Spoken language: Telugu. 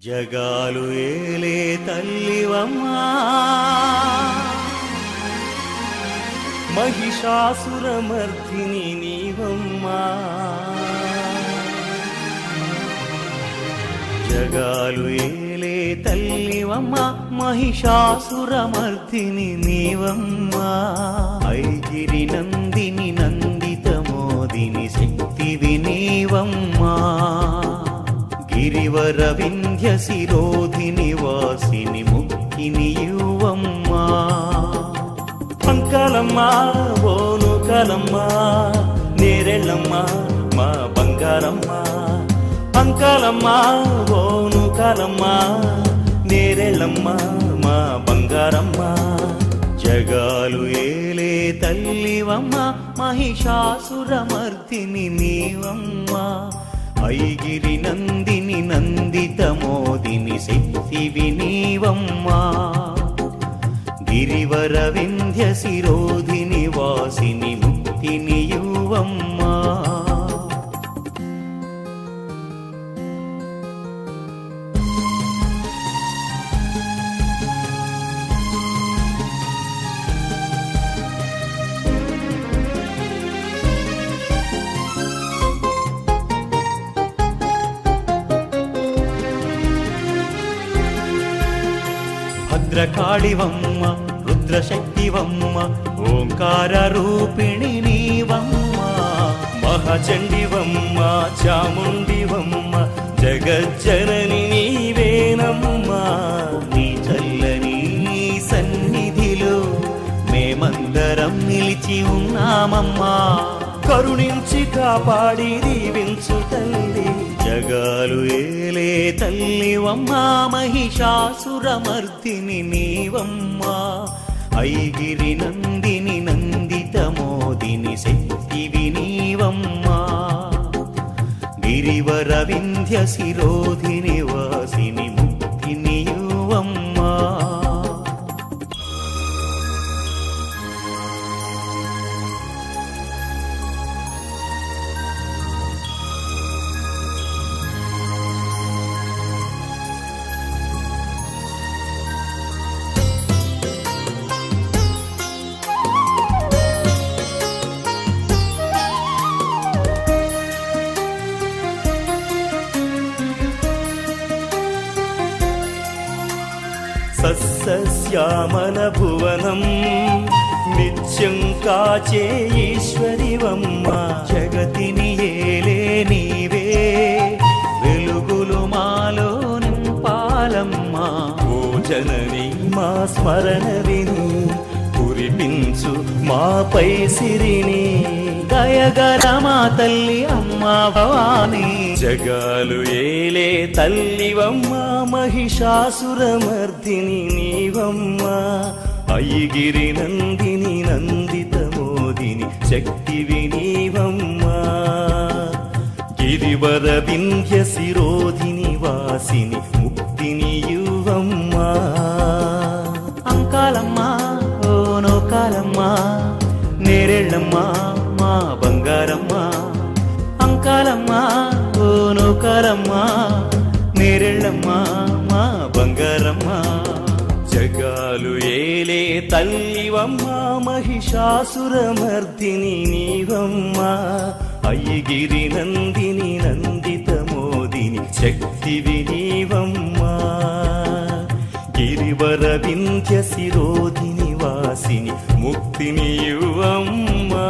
జగాలు ఏలే తల్లివమ్మా మహిషాసురమర్దిని నీవమ్మా జగాలు ఏలే తల్లివమ్మా మహిషాసురమర్దిని నీవమ్మా ఐగిరి నందిని నందిత మోదిని శక్తివి నీవమ్మా గిరివర వింధ్య శిరోధిని వాసిని ముక్తిని యువమ్మా పంకలమ్మా ఓనుకలమ్మా నేరెళ్ళమ్మా మా బంగారమ్మా పంకలమ్మా ఓనుకలమ్మా నేరెళ్ళమ్మా మా బంగారమ్మా జగాలు ఏలే తల్లివమ్మా మహిషాసురమర్దిని నీవమ్మా ఐగిరి నందిని నందిత మోదిని శక్తివి నీవమ్మా గిరివర వింధ్య శిరోధిని వాసిని ముక్తిని యువమ్మా భద్రకాళివమ్మ రుద్రశక్తివమ్మ ఓంకార రూపిణి నీవమ్మ మహాచండివమ్మ చాముండివమ్మ జగజ్జనని నీవేనమ్మా నీ చల్లని సన్నిధిలో మేమందరం నిలిచి ఉన్నామమ్మా కరుణించి కాపాడి దీవించు తల్లి జగాలు ఏలే తల్లివమ్మా మహిషాసురమర్దిని నీవమ్మా ఐగిరి నందిని నందిత మోదిని శక్తివి నీవమ్మా గిరివర వింధ్య శిరోధిని వాసిని ముక్తిని యువమ్మా సస్యశ్యామల భువనం నిత్యం కాచే ఈశ్వరివమ్మ జగతిని ఏలే నీవే వెలుగులు మాలో నింపాలమ్మా ఓ జనని మా స్మరణ విని కురిపించు మాపై సిరిని దయగల మా తల్లి అమ్మా భవాని జగాలు ఏలే తల్లివమ్మా మహిషాసురమర్దిని నీవమ్మా ఐగిరి నందిని నందిత మోదిని శక్తివి నీవమ్మా గిరివర వింధ్య శిరోధిని వాసిని ముక్తిని యువమ్మా అంకాలమ్మా ఓనోకాలమ్మా నేరెళ్ళమ్మా మా బంగారమ్మా అంకాలమ్మా ఓనోకాలమ్మా నేరెళ్ళమ్మా మా బంగారమ్మా జగాలు ఏలే తల్లివమ్మా మహిషాసురమర్దిని నీవమ్మా ఐగిరి నందిని నందిత మోదిని శక్తివి నీవమ్మా గిరివర వింధ్య శిరోధిని వాసిని ముక్తిని యువమ్మా